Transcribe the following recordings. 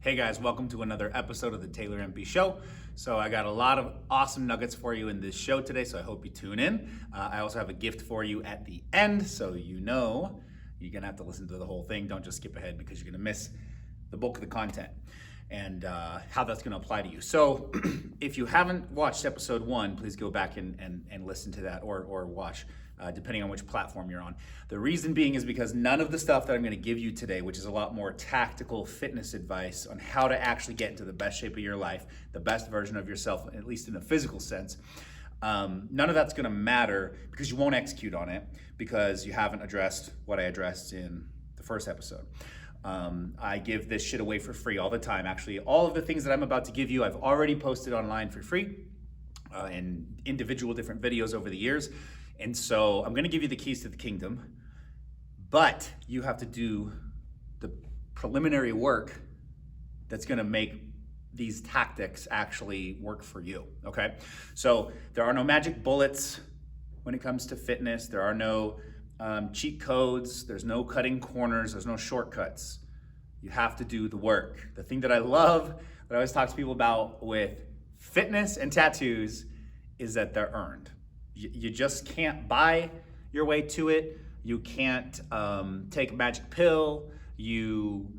Hey guys, welcome to another episode of the Taylor Empey Show. So I got a lot of awesome nuggets for you in this show today, so I hope you tune in. I also have a gift for you at the end, so you know you're gonna have to listen to the whole thing. Don't just skip ahead because you're gonna miss the bulk of the content and how that's gonna apply to you. So if you haven't watched episode 1, please go back and listen to that or watch. Depending on which platform you're on. The reason being is because none of the stuff that I'm gonna give you today, which is a lot more tactical fitness advice on how to actually get into the best shape of your life, the best version of yourself, at least in a physical sense, none of that's gonna matter because you won't execute on it because you haven't addressed what I addressed in the first episode. I give this shit away for free all the time. Actually, all of the things that I'm about to give you, I've already posted online for free in individual different videos over the years. And so I'm gonna give you the keys to the kingdom, but you have to do the preliminary work that's gonna make these tactics actually work for you, okay? So there are no magic bullets when it comes to fitness. There are no cheat codes. There's no cutting corners. There's no shortcuts. You have to do the work. The thing that I love, that I always talk to people about with fitness and tattoos is that they're earned. You just can't buy your way to it. You can't take a magic pill. You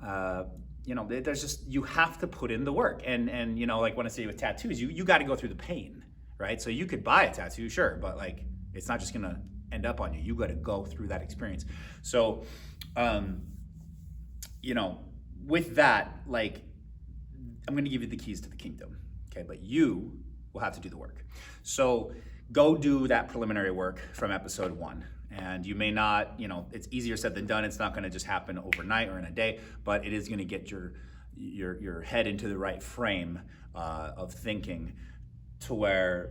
there's just, you have to put in the work. And you know, like when I say with tattoos, you got to go through the pain, right? So you could buy a tattoo, sure, but like, it's not just gonna end up on you. You got to go through that experience. So, with that, like, I'm gonna give you the keys to the kingdom, okay? But you will have to do the work. So go do that preliminary work from episode 1. And you may not, it's easier said than done. It's not gonna just happen overnight or in a day, but it is gonna get your head into the right frame of thinking to where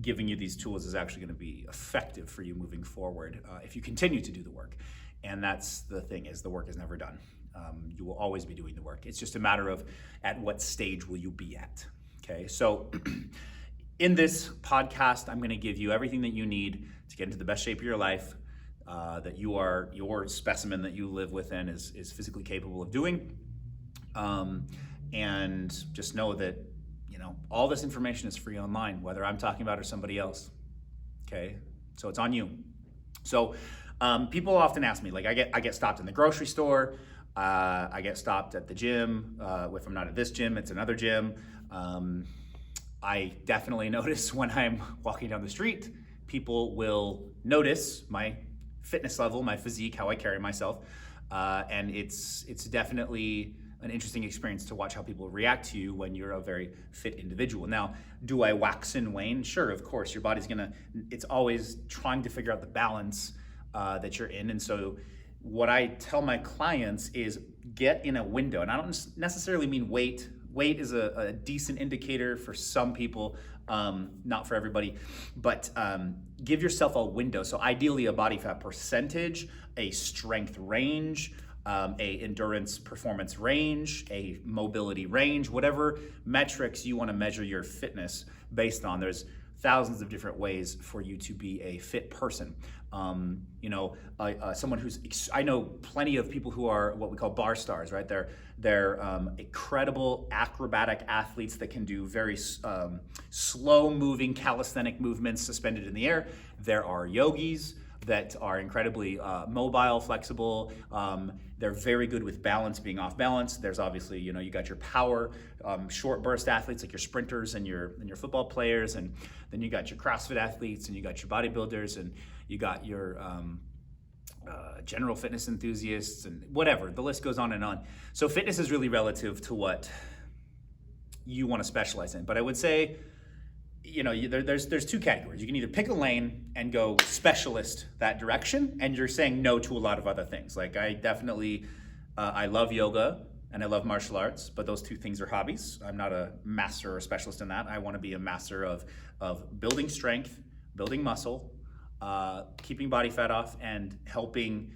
giving you these tools is actually gonna be effective for you moving forward if you continue to do the work. And that's the thing, is the work is never done. You will always be doing the work. It's just a matter of at what stage will you be at, okay? So in this podcast, I'm gonna give you everything that you need to get into the best shape of your life, that your specimen that you live within is physically capable of doing. And just know that, all this information is free online, whether I'm talking about it or somebody else, okay? So it's on you. So people often ask me, like I get stopped in the grocery store, I get stopped at the gym. If I'm not at this gym, it's another gym. I definitely notice when I'm walking down the street, people will notice my fitness level, my physique, how I carry myself. And it's definitely an interesting experience to watch how people react to you when you're a very fit individual. Now, do I wax and wane? Sure, of course. Your body's it's always trying to figure out the balance that you're in. And so what I tell my clients is get in a window. And I don't necessarily mean weight. Weight is a decent indicator for some people, not for everybody, but give yourself a window. So ideally a body fat percentage, a strength range, a endurance performance range, a mobility range, whatever metrics you want to measure your fitness based on. There's thousands of different ways for you to be a fit person. Someone I know plenty of people who are what we call bar stars, right? They're incredible acrobatic athletes that can do very slow moving calisthenic movements suspended in the air. There are yogis that are incredibly mobile, flexible. They're very good with balance, being off balance. There's obviously, you got your power, short burst athletes like your sprinters and your football players, and then you got your CrossFit athletes, and you got your bodybuilders, and you got your general fitness enthusiasts, and whatever. The list goes on and on. So fitness is really relative to what you want to specialize in. But I would say, there's two categories. You can either pick a lane and go specialist that direction, and you're saying no to a lot of other things. Like I definitely, I love yoga and I love martial arts, but those two things are hobbies. I'm not a master or specialist in that. I want to be a master of building strength, building muscle, keeping body fat off, and helping,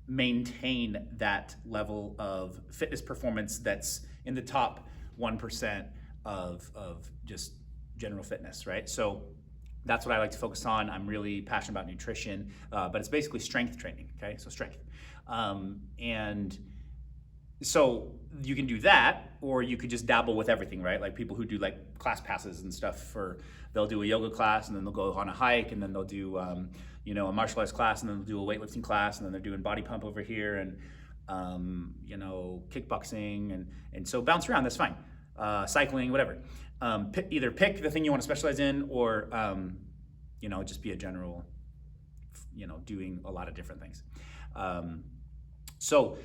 maintain that level of fitness performance that's in the top 1% of just general fitness, right? So that's what I like to focus on. I'm really passionate about nutrition, but it's basically strength training, okay? So strength. And So you can do that, or you could just dabble with everything, right? Like people who do like class passes and stuff they'll do a yoga class and then they'll go on a hike and then they'll do, a martial arts class and then they'll do a weightlifting class and then they're doing body pump over here and, kickboxing and so bounce around, that's fine. Cycling, whatever. Either pick the thing you want to specialize in or, just be a general, doing a lot of different things. So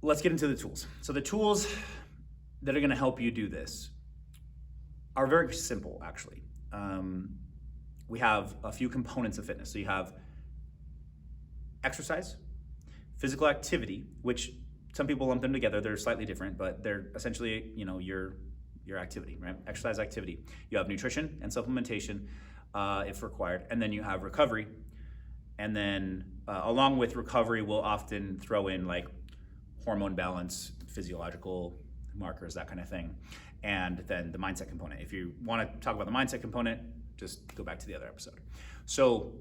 let's get into the tools. So the tools that are going to help you do this are very simple, actually. We have a few components of fitness. So you have exercise, physical activity, which some people lump them together. They're slightly different, but they're essentially, your activity, right? Exercise activity. You have nutrition and supplementation if required, and then you have recovery. And then along with recovery, we'll often throw in like hormone balance, physiological markers, that kind of thing. And then the mindset component. If you want to talk about the mindset component, just go back to the other episode. So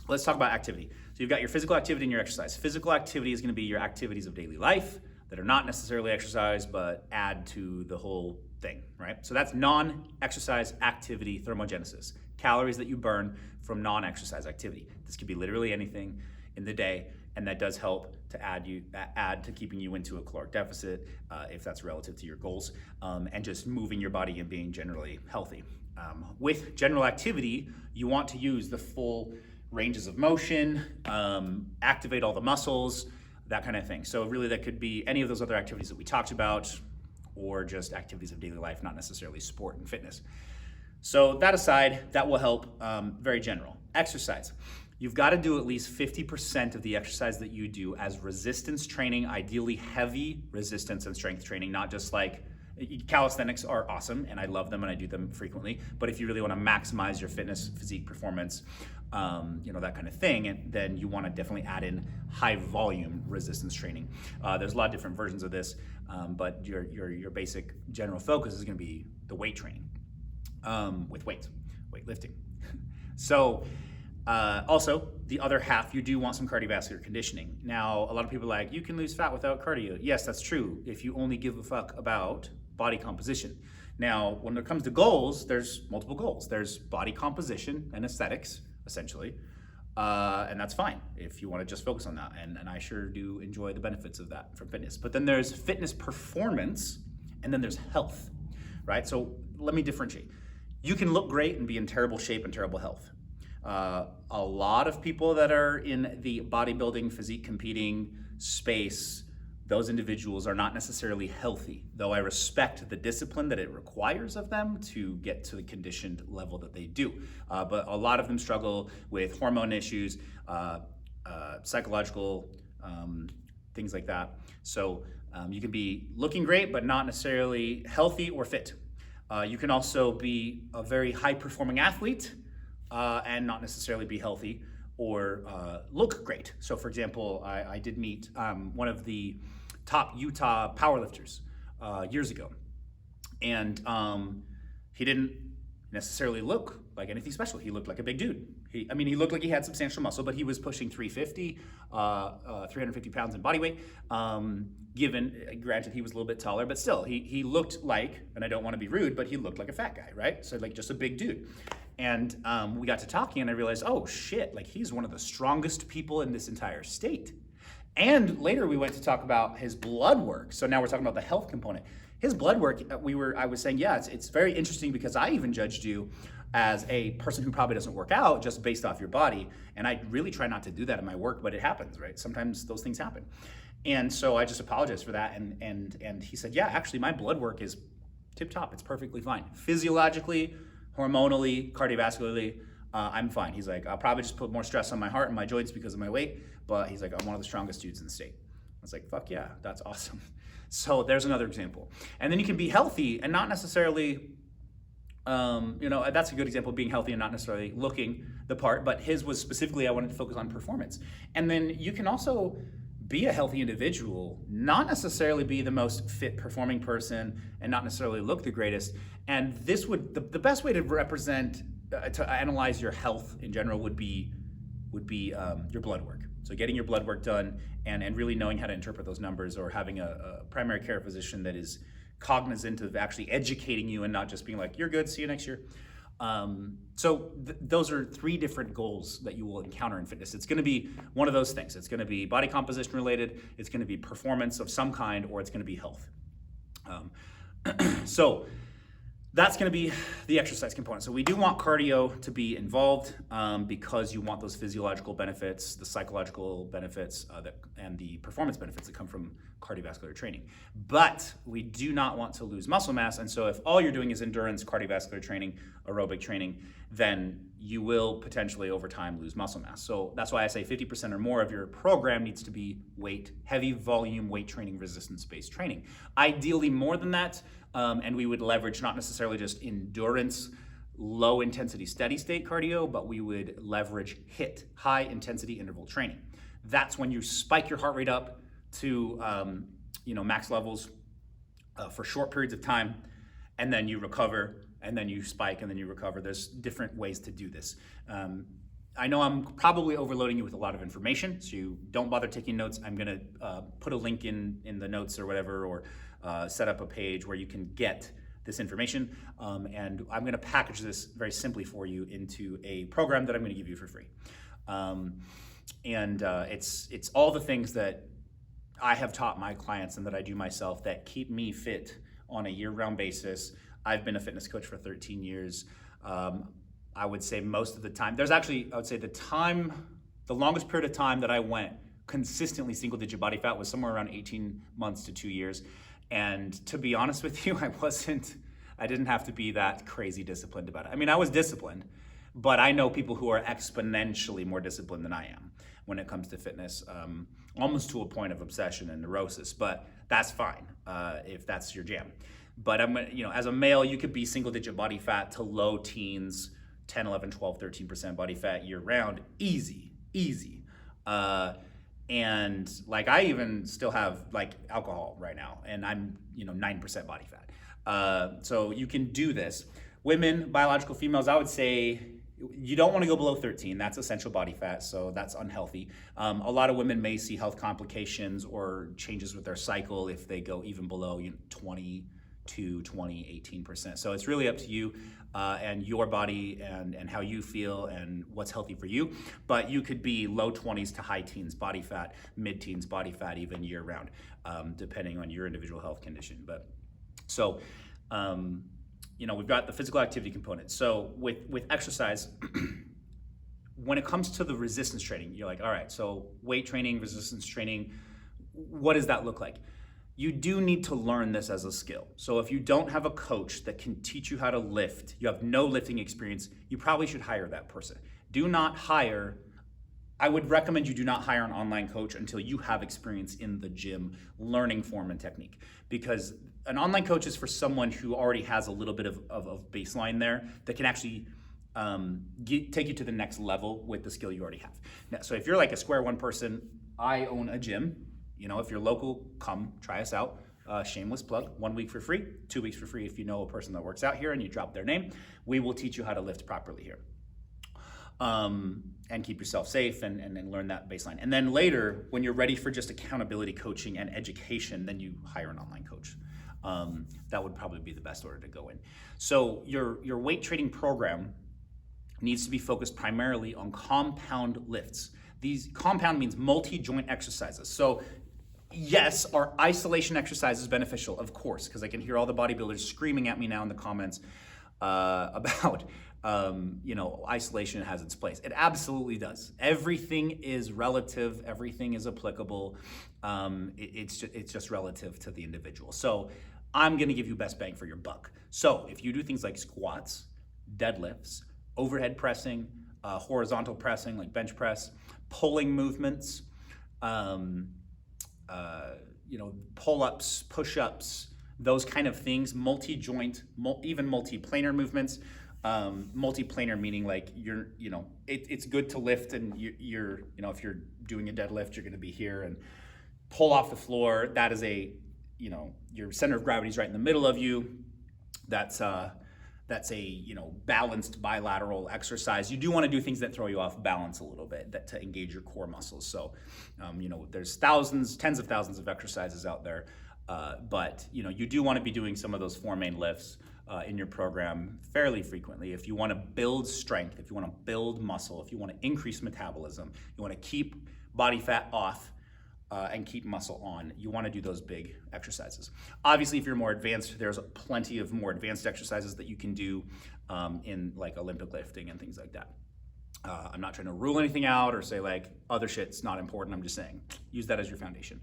let's talk about activity. So you've got your physical activity and your exercise. Physical activity is going to be your activities of daily life that are not necessarily exercise, but add to the whole thing, right? So that's non-exercise activity thermogenesis, calories that you burn from non-exercise activity. This could be literally anything in the day, and that does help to add to keeping you into a caloric deficit if that's relative to your goals, and just moving your body and being generally healthy. With general activity, you want to use the full ranges of motion, activate all the muscles, that kind of thing. So really that could be any of those other activities that we talked about, or just activities of daily life, not necessarily sport and fitness. So that aside, that will help. Very general. Exercise. You've got to do at least 50% of the exercise that you do as resistance training, ideally heavy resistance and strength training, not just like calisthenics are awesome and I love them and I do them frequently. But if you really want to maximize your fitness, physique performance, that kind of thing, and then you want to definitely add in high volume resistance training. There's a lot of different versions of this, but your basic general focus is going to be the weight training with weightlifting. So also, the other half, you do want some cardiovascular conditioning. Now, a lot of people are like, you can lose fat without cardio. Yes, that's true, if you only give a fuck about body composition. Now, when it comes to goals, there's multiple goals. There's body composition and aesthetics, essentially, and that's fine if you want to just focus on that. And I sure do enjoy the benefits of that from fitness. But then there's fitness performance, and then there's health, right? So let me differentiate. You can look great and be in terrible shape and terrible health. A lot of people that are in the bodybuilding, physique competing space, those individuals are not necessarily healthy, though I respect the discipline that it requires of them to get to the conditioned level that they do. But a lot of them struggle with hormone issues, psychological things like that. So you can be looking great, but not necessarily healthy or fit. You can also be a very high-performing athlete and not necessarily be healthy or look great. So for example, I did meet one of the top Utah powerlifters years ago. And he didn't necessarily look like anything special. He looked like a big dude. He looked like he had substantial muscle, but he was pushing 350, 350 pounds in body weight. Granted, he was a little bit taller, but still, he looked like, and I don't want to be rude, but he looked like a fat guy, right? So like just a big dude. And we got to talking and I realized, oh shit, like he's one of the strongest people in this entire state. And later we went to talk about his blood work. So now we're talking about the health component. His blood work, I was saying, yeah, it's very interesting because I even judged you as a person who probably doesn't work out just based off your body. And I really try not to do that in my work, but it happens, right? Sometimes those things happen. And so I just apologized for that. And he said, yeah, actually my blood work is tip top. It's perfectly fine. Physiologically, hormonally, cardiovascularly, I'm fine. He's like, I'll probably just put more stress on my heart and my joints because of my weight, but he's like, I'm one of the strongest dudes in the state. I was like, fuck yeah, that's awesome. So there's another example. And then you can be healthy and not necessarily, that's a good example of being healthy and not necessarily looking the part, but his was specifically, I wanted to focus on performance. And then you can also be a healthy individual, not necessarily be the most fit performing person and not necessarily look the greatest. And this would, the best way to represent, to analyze your health in general would be your blood work. So getting your blood work done and really knowing how to interpret those numbers, or having a primary care physician that is cognizant of actually educating you and not just being like, you're good, see you next year. Those are 3 different goals that you will encounter in fitness. It's going to be one of those things. It's going to be body composition related, it's going to be performance of some kind, or it's going to be health. So that's going to be the exercise component. So we do want cardio to be involved because you want those physiological benefits, the psychological benefits, and the performance benefits that come from cardiovascular training. But we do not want to lose muscle mass. And so if all you're doing is endurance, cardiovascular training, aerobic training, then you will potentially over time lose muscle mass. So that's why I say 50% or more of your program needs to be heavy volume weight training, resistance-based training. Ideally more than that, and we would leverage not necessarily just endurance, low intensity, steady state cardio, but we would leverage HIIT, high intensity interval training. That's when you spike your heart rate up to max levels for short periods of time, and then you recover, and then you spike, and then you recover. There's different ways to do this. I know I'm probably overloading you with a lot of information, so you don't bother taking notes. I'm gonna put a link in the notes or whatever, or set up a page where you can get this information. And I'm gonna package this very simply for you into a program that I'm gonna give you for free. It's all the things that I have taught my clients and that I do myself that keep me fit on a year-round basis. I've been a fitness coach for 13 years. I would say most of the time, the longest period of time that I went consistently single-digit body fat was somewhere around 18 months to 2 years. And to be honest with you, I didn't have to be that crazy disciplined about it. I mean, I was disciplined, but I know people who are exponentially more disciplined than I am when it comes to fitness, almost to a point of obsession and neurosis, but that's fine if that's your jam. But as a male, you could be single-digit body fat to low teens, 10, 11, 12, 13% body fat year-round, easy. And like I even still have like alcohol right now, and I'm 9% body fat. So you can do this. Women, biological females, I would say you don't want to go below 13. That's essential body fat, so that's unhealthy. A lot of women may see health complications or changes with their cycle if they go even below 20 to 18%. So it's really up to you and your body and how you feel and what's healthy for you. But you could be low 20s to high teens body fat, mid-teens body fat, even year round, depending on your individual health condition. But so, we've got the physical activity component. So with exercise, when it comes to the resistance training, you're like, all right, so weight training, resistance training, what does that look like? You do need to learn this as a skill. So if you don't have a coach that can teach you how to lift, you have no lifting experience, you probably should hire that person. I would recommend you do not hire an online coach until you have experience in the gym learning form and technique, because an online coach is for someone who already has a little bit of baseline there that can actually take you to the next level with the skill you already have. Now, so if you're like a square one person, I own a gym. If you're local, come try us out. Shameless plug, 1 week for free, 2 weeks for free if you know a person that works out here and you drop their name. We will teach you how to lift properly here. And keep yourself safe and learn that baseline. And then later, when you're ready for just accountability coaching and education, then you hire an online coach. That would probably be the best order to go in. So your weight training program needs to be focused primarily on compound lifts. These compound means multi-joint exercises. So yes, are isolation exercises beneficial? Of course, because I can hear all the bodybuilders screaming at me now in the comments about isolation has its place. It absolutely does. Everything is relative. Everything is applicable. It's just relative to the individual. So I'm going to give you best bang for your buck. So if you do things like squats, deadlifts, overhead pressing, horizontal pressing like bench press, pulling movements, pull-ups, push-ups, those kind of things, multi-joint, even multi-planar movements. Multi-planar meaning like it's good to lift and you're if you're doing a deadlift, you're going to be here and pull off the floor. That is your center of gravity is right in the middle of you. That's that's a, you know, balanced bilateral exercise. You do want to do things that throw you off balance a little bit, that to engage your core muscles. So, you know, there's thousands, tens of thousands of exercises out there, but you know, you do want to be doing some of those 4 main lifts in your program fairly frequently. If you want to build strength, if you want to build muscle, if you want to increase metabolism, you want to keep body fat off, and keep muscle on, you want to do those big exercises. Obviously, if you're more advanced, there's plenty of more advanced exercises that you can do in like Olympic lifting and things like that. I'm not trying to rule anything out or say like other shit's not important. I'm just saying use that as your foundation.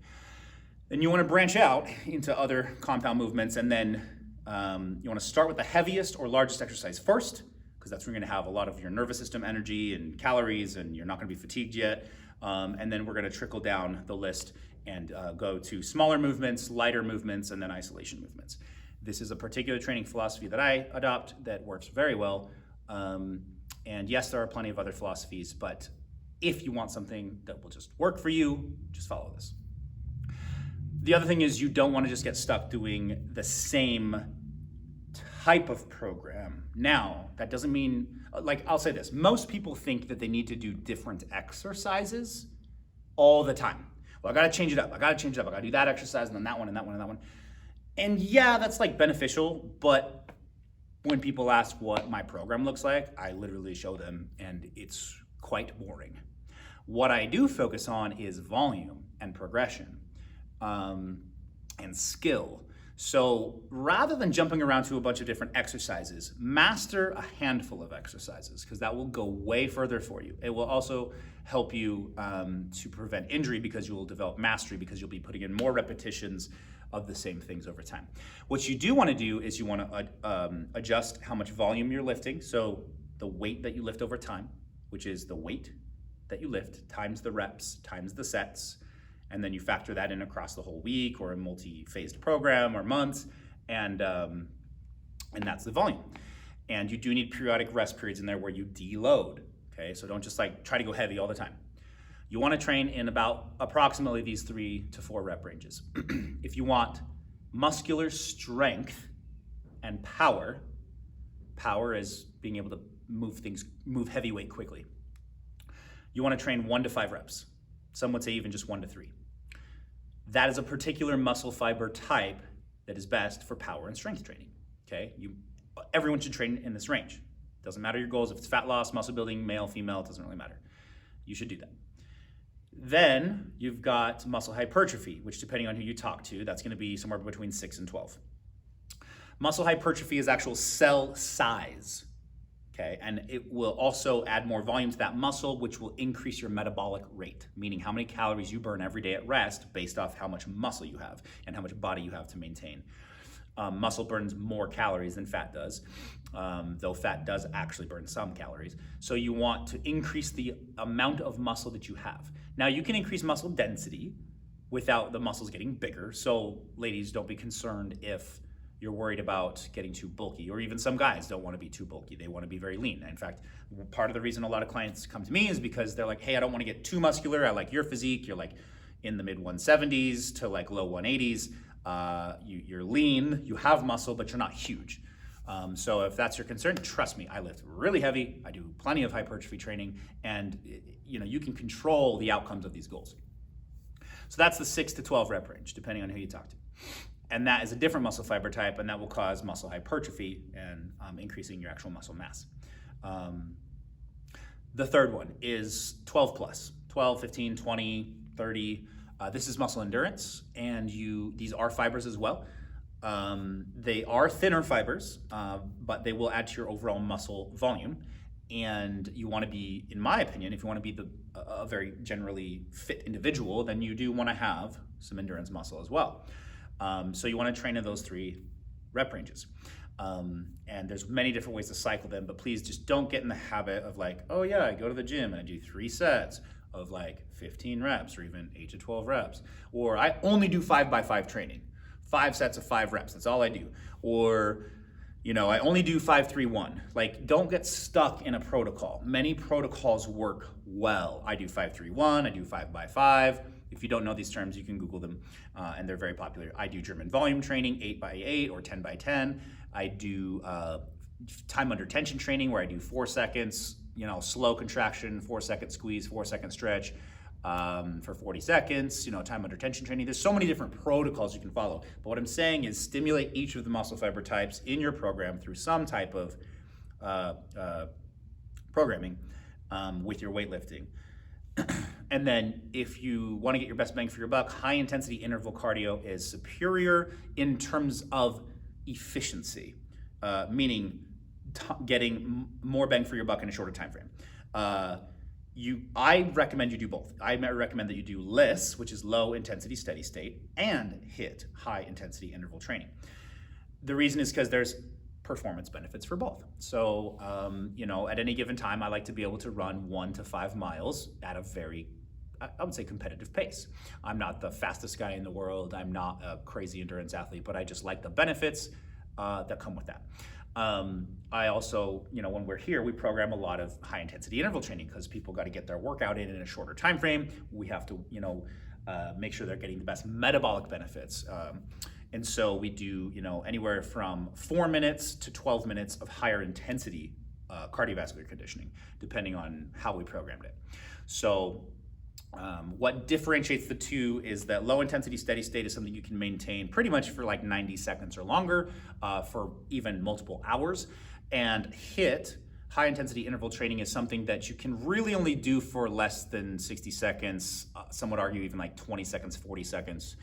Then you want to branch out into other compound movements, and then you want to start with the heaviest or largest exercise first, because that's where you're going to have a lot of your nervous system energy and calories, and you're not going to be fatigued yet. And then we're going to trickle down the list and go to smaller movements, lighter movements, and then isolation movements. This is a particular training philosophy that I adopt that works very well. And yes, there are plenty of other philosophies, but if you want something that will just work for you, just follow this. The other thing is you don't want to just get stuck doing the same type of program. Now, that doesn't mean, like, I'll say this, most people think that they need to do different exercises all the time. Well, I gotta change it up, I gotta do that exercise and then that one and that one and that one. And yeah, that's like beneficial, but when people ask what my program looks like, I literally show them and it's quite boring. What I do focus on is volume and progression and skill. So rather than jumping around to a bunch of different exercises, master a handful of exercises, because that will go way further for you. It will also help you to prevent injury, because you will develop mastery, because you'll be putting in more repetitions of the same things over time. What you do want to do is you want to adjust how much volume you're lifting. So the weight that you lift over time, which is the weight that you lift times the reps times the sets, and then you factor that in across the whole week or a multi-phased program or months, and that's the volume. And you do need periodic rest periods in there where you deload, okay? So don't just like try to go heavy all the time. You wanna train in about approximately these 3 to 4 rep ranges. If you want muscular strength and power is being able to move heavy weight quickly. You wanna train 1 to 5 reps. Some would say even just 1 to 3. That is a particular muscle fiber type that is best for power and strength training, okay? Everyone should train in this range. Doesn't matter your goals, if it's fat loss, muscle building, male, female, it doesn't really matter. You should do that. Then you've got muscle hypertrophy, which depending on who you talk to, that's gonna be somewhere between 6 and 12. Muscle hypertrophy is actual cell size. Okay, and it will also add more volume to that muscle, which will increase your metabolic rate, meaning how many calories you burn every day at rest based off how much muscle you have and how much body you have to maintain. Muscle burns more calories than fat does, though fat does actually burn some calories. So you want to increase the amount of muscle that you have. Now you can increase muscle density without the muscles getting bigger. So ladies, don't be concerned if you're worried about getting too bulky, or even some guys don't want to be too bulky. They want to be very lean. In fact, part of the reason a lot of clients come to me is because they're like, hey, I don't want to get too muscular. I like your physique. You're like in the mid 170s to like low 180s. You're lean, you have muscle, but you're not huge. So if that's your concern, trust me, I lift really heavy. I do plenty of hypertrophy training, and you can control the outcomes of these goals. So that's the 6 to 12 rep range, depending on who you talk to. And that is a different muscle fiber type, and that will cause muscle hypertrophy and increasing your actual muscle mass. The third one is 12 plus, 12, 15, 20, 30. This is muscle endurance, and these are fibers as well. They are thinner fibers, but they will add to your overall muscle volume. And you want to be, in my opinion, if you want to be a very generally fit individual, then you do want to have some endurance muscle as well. So you want to train in those 3 rep ranges. And there's many different ways to cycle them, but please just don't get in the habit of like, oh yeah, I go to the gym and I do 3 sets of like 15 reps or even 8 to 12 reps. Or I only do 5x5 training, 5 sets of 5 reps, that's all I do. Or, I only do 5-3-1. Like, don't get stuck in a protocol. Many protocols work well. I do 5-3-1, I do 5x5. If you don't know these terms, you can Google them, and they're very popular. I do German volume training, 8x8 or 10x10. I do time under tension training where I do 4 seconds, slow contraction, 4-second squeeze, 4-second stretch for 40 seconds, time under tension training. There's so many different protocols you can follow. But what I'm saying is stimulate each of the muscle fiber types in your program through some type of programming with your weightlifting. And then if you want to get your best bang for your buck, high intensity interval cardio is superior in terms of efficiency, meaning getting more bang for your buck in a shorter time frame. I recommend you do both. I recommend that you do LISS, which is low intensity steady state, and HIIT, high intensity interval training. The reason is because there's performance benefits for both. So, at any given time, I like to be able to run 1 to 5 miles at a very, I would say, competitive pace. I'm not the fastest guy in the world. I'm not a crazy endurance athlete, but I just like the benefits that come with that. I also, when we're here, we program a lot of high intensity interval training because people got to get their workout in a shorter time frame. We have to, make sure they're getting the best metabolic benefits. And so we do, anywhere from 4 minutes to 12 minutes of higher intensity cardiovascular conditioning, depending on how we programmed it. So what differentiates the two is that low intensity steady state is something you can maintain pretty much for like 90 seconds or longer, for even multiple hours. And HIIT, high intensity interval training, is something that you can really only do for less than 60 seconds. Some would argue even like 20 seconds, 40 seconds.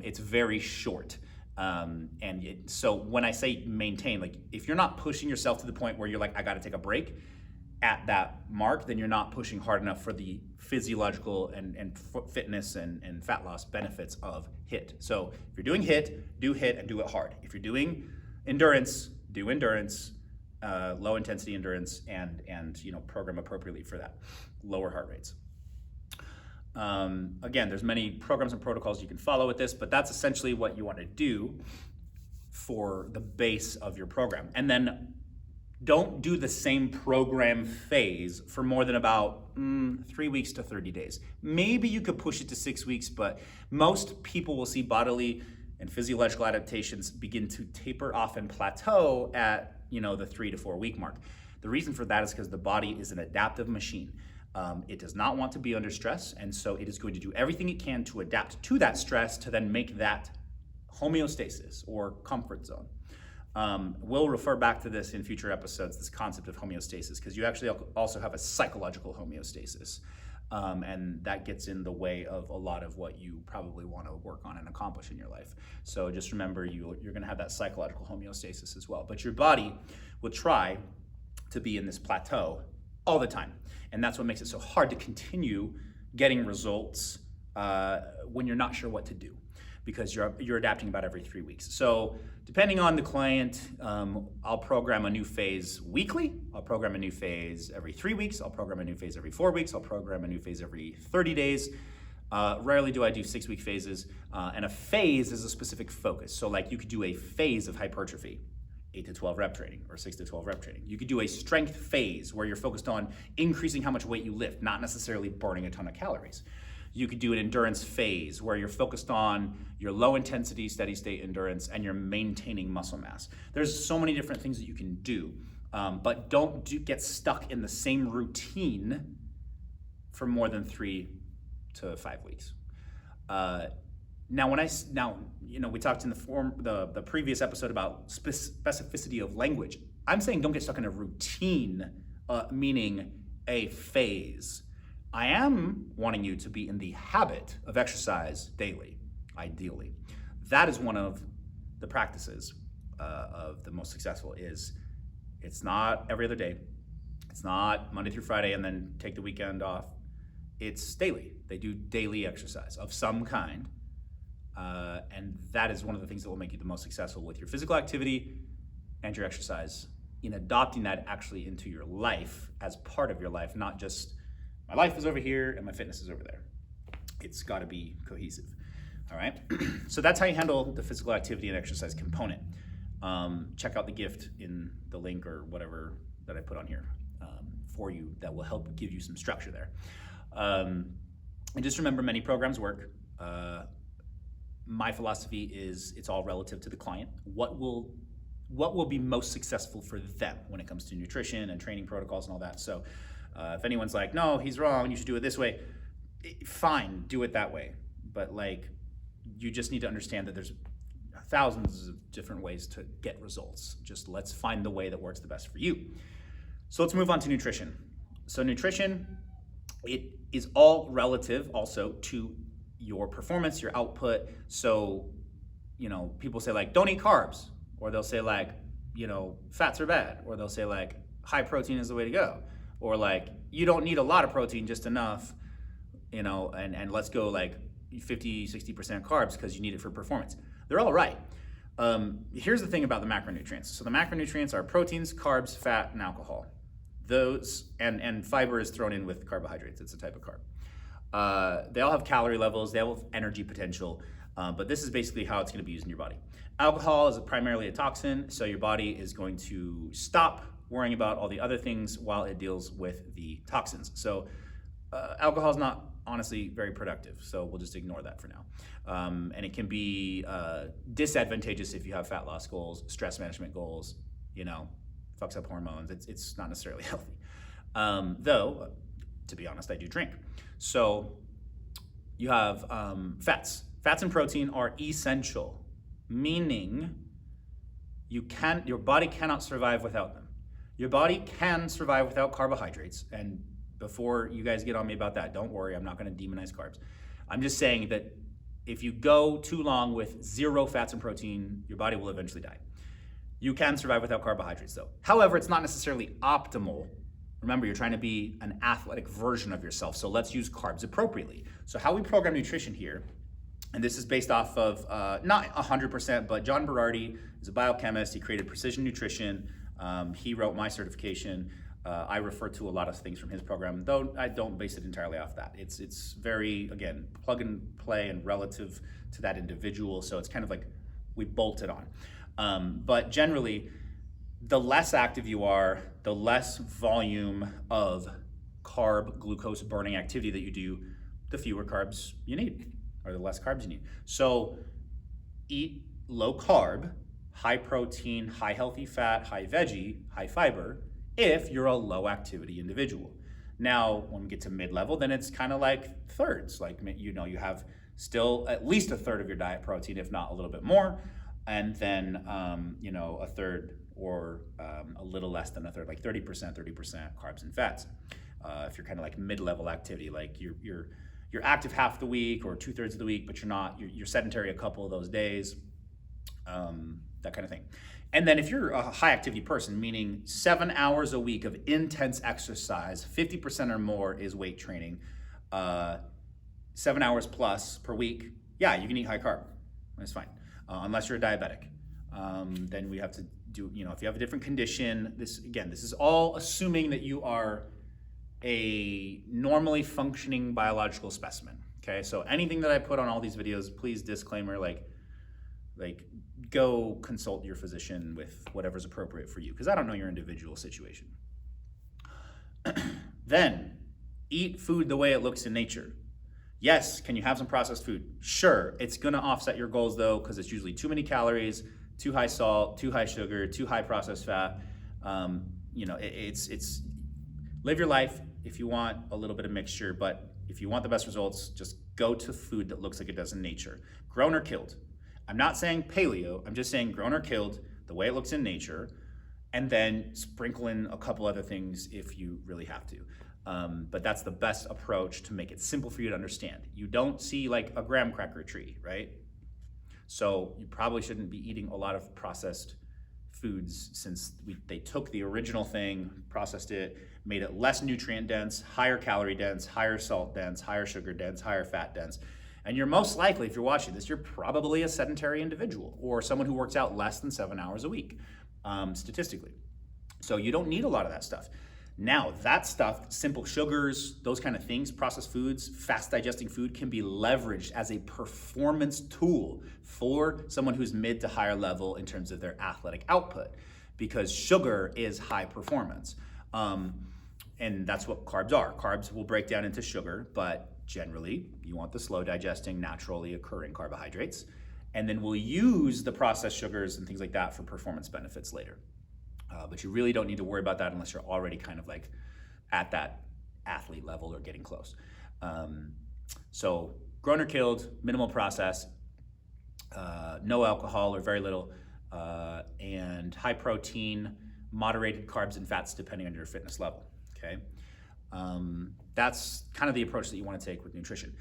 It's very short. So when I say maintain, like if you're not pushing yourself to the point where you're like, I got to take a break at that mark, then you're not pushing hard enough for the physiological and fitness and fat loss benefits of HIIT. So if you're doing HIIT, do HIIT and do it hard. If you're doing endurance, do endurance, low intensity endurance, and program appropriately for that, lower heart rates. Again, there's many programs and protocols you can follow with this, but that's essentially what you want to do for the base of your program. And then don't do the same program phase for more than about 3 weeks to 30 days. Maybe you could push it to 6 weeks, but most people will see bodily and physiological adaptations begin to taper off and plateau at the 3 to 4 week mark. The reason for that is because the body is an adaptive machine. It does not want to be under stress, and so it is going to do everything it can to adapt to that stress to then make that homeostasis or comfort zone. We'll refer back to this in future episodes, this concept of homeostasis, because you actually also have a psychological homeostasis, and that gets in the way of a lot of what you probably want to work on and accomplish in your life. So just remember, you're going to have that psychological homeostasis as well, but your body will try to be in this plateau all the time. And that's what makes it so hard to continue getting results when you're not sure what to do, because you're adapting about every 3 weeks. So depending on the client, I'll program a new phase weekly. I'll program a new phase every 3 weeks. I'll program a new phase every 4 weeks. I'll program a new phase every 30 days. Rarely do I do 6 week phases. And a phase is a specific focus. So like you could do a phase of hypertrophy, 8 to 12 rep training or 6 to 12 rep training. You could do a strength phase where you're focused on increasing how much weight you lift, not necessarily burning a ton of calories. You could do an endurance phase where you're focused on your low intensity, steady state endurance and you're maintaining muscle mass. There's so many different things that you can do, but don't get stuck in the same routine for more than 3 to 5 weeks. Now, we talked in the previous episode about specificity of language. I'm saying don't get stuck in a routine, meaning a phase. I am wanting you to be in the habit of exercise daily, ideally. That is one of the practices of the most successful. It's not every other day. It's not Monday through Friday and then take the weekend off. It's daily. They do daily exercise of some kind. And that is one of the things that will make you the most successful with your physical activity and your exercise, in adopting that actually into your life as part of your life, not just my life is over here and my fitness is over there. It's got to be cohesive. All right. So that's how you handle the physical activity and exercise component. Check out the gift in the link or whatever that I put on here for you that will help give you some structure there. And just remember, many programs work. My philosophy is it's all relative to the client. What will what will be most successful for them when it comes to nutrition and training protocols and all that. So if anyone's like, no, he's wrong, you should do it this way, fine, do it that way. But like, you just need to understand that there's thousands of different ways to get results. Just let's find the way that works the best for you. So let's move on to nutrition. So nutrition, it is all relative also to your performance, your output. So, you know, people say like, don't eat carbs, or they'll say like, you know, fats are bad, or they'll say like, high protein is the way to go, or like, you don't need a lot of protein, just enough, you know, and let's go like 50, 60% carbs because you need it for performance. They're all right. Here's the thing about the macronutrients. So the macronutrients are proteins, carbs, fat, and alcohol. Those, and fiber is thrown in with carbohydrates. It's a type of carb. They all have calorie levels, they all have energy potential, but this is basically how it's gonna be used in your body. Alcohol is primarily a toxin, so your body is going to stop worrying about all the other things while it deals with the toxins. So alcohol is not honestly very productive, so we'll just ignore that for now. And it can be disadvantageous if you have fat loss goals, stress management goals, you know, fucks up hormones. It's not necessarily healthy. Though, to be honest, I do drink. So you have fats. Fats and protein are essential, meaning your body cannot survive without them. Your body can survive without carbohydrates, and before you guys get on me about that, don't worry, I'm not gonna demonize carbs. I'm just saying that if you go too long with zero fats and protein, your body will eventually die. You can survive without carbohydrates though. However, it's not necessarily optimal. Remember, you're trying to be an athletic version of yourself, so let's use carbs appropriately. So how we program nutrition here, and this is based off of, not 100%, but John Berardi is a biochemist. He created Precision Nutrition. He wrote my certification. I refer to a lot of things from his program, though I don't base it entirely off that. It's very, again, plug and play and relative to that individual, so it's kind of like we bolt it on. But generally, the less active you are, the less volume of carb, glucose burning activity that you do, the fewer carbs you need, or the less carbs you need. So eat low carb, high protein, high healthy fat, high veggie, high fiber, if you're a low activity individual. Now, when we get to mid-level, then it's kind of like thirds. Like, you know, you have still at least a third of your diet protein, if not a little bit more, and then, you know, a third or a little less than a third, like 30% carbs and fats. If you're kind of like mid-level activity, like you're active half the week or 2/3 of the week, but you're sedentary a couple of those days, that kind of thing. And then if you're a high activity person, meaning 7 hours a week of intense exercise, 50% or more is weight training, 7 hours plus per week, yeah, you can eat high carb. That's fine, unless you're a diabetic. Then we have to do, you know, if you have a different condition, this is all assuming that you are a normally functioning biological specimen, okay? So anything that I put on all these videos, please disclaimer, like go consult your physician with whatever's appropriate for you, because I don't know your individual situation. Then, eat food the way it looks in nature. Yes, can you have some processed food? Sure, it's gonna offset your goals though, because it's usually too many calories, too high salt, too high sugar, too high processed fat. You know, it's live your life if you want a little bit of mixture, but if you want the best results, just go to food that looks like it does in nature. Grown or killed. I'm not saying paleo, I'm just saying grown or killed, the way it looks in nature, and then sprinkle in a couple other things if you really have to. But that's the best approach to make it simple for you to understand. You don't see like a graham cracker tree, right? So you probably shouldn't be eating a lot of processed foods, since they took the original thing, processed it, made it less nutrient dense, higher calorie dense, higher salt dense, higher sugar dense, higher fat dense. And you're most likely, if you're watching this, you're probably a sedentary individual or someone who works out less than 7 hours a week, statistically. So you don't need a lot of that stuff. Now, that stuff, simple sugars, those kind of things, processed foods, fast digesting food, can be leveraged as a performance tool for someone who's mid to higher level in terms of their athletic output, because sugar is high performance. And that's what carbs are. Carbs will break down into sugar, but generally you want the slow digesting, naturally occurring carbohydrates. And then we'll use the processed sugars and things like that for performance benefits later. But you really don't need to worry about that unless you're already kind of like at that athlete level or getting close. So grown or killed, minimal process, no alcohol or very little, and high protein, moderated carbs and fats depending on your fitness level, okay? That's kind of the approach that you want to take with nutrition.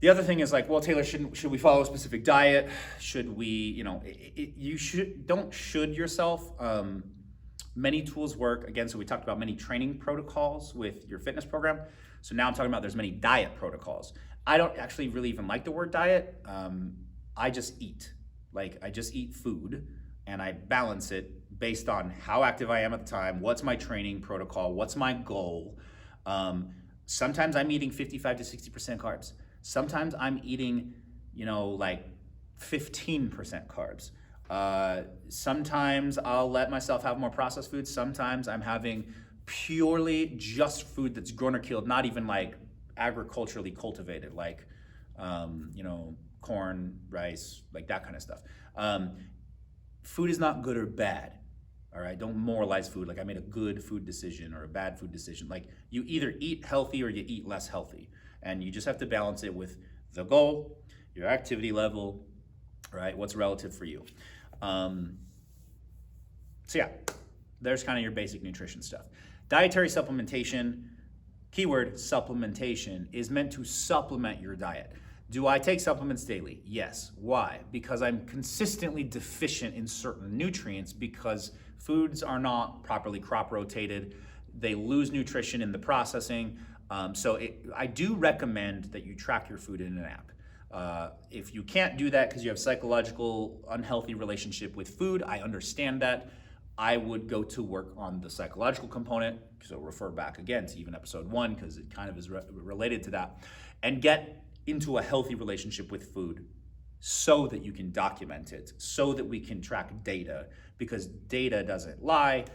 The other thing is like, well, Taylor, should we follow a specific diet? Should we, you don't should yourself. Many tools work. Again, so we talked about many training protocols with your fitness program. So now I'm talking about there's many diet protocols. I don't actually really even like the word diet. I just eat. Like I just eat food and I balance it based on how active I am at the time, what's my training protocol, what's my goal. Sometimes I'm eating 55 to 60% carbs. Sometimes I'm eating, like 15% carbs. Sometimes I'll let myself have more processed foods. Sometimes I'm having purely just food that's grown or killed, not even like agriculturally cultivated, like, corn, rice, like that kind of stuff. Food is not good or bad. All right, don't moralize food. Like I made a good food decision or a bad food decision. Like you either eat healthy or you eat less healthy. And you just have to balance it with the goal, your activity level, right? What's relative for you. So yeah, there's kind of your basic nutrition stuff. Dietary supplementation, keyword supplementation, is meant to supplement your diet. Do I take supplements daily? Yes. Why? Because I'm consistently deficient in certain nutrients because foods are not properly crop rotated. They lose nutrition in the processing. I do recommend that you track your food in an app. If you can't do that because you have psychological unhealthy relationship with food, I understand that. I would go to work on the psychological component, so refer back again to even episode 1 because it kind of is related to that, and get into a healthy relationship with food so that you can document it, so that we can track data, because data doesn't lie.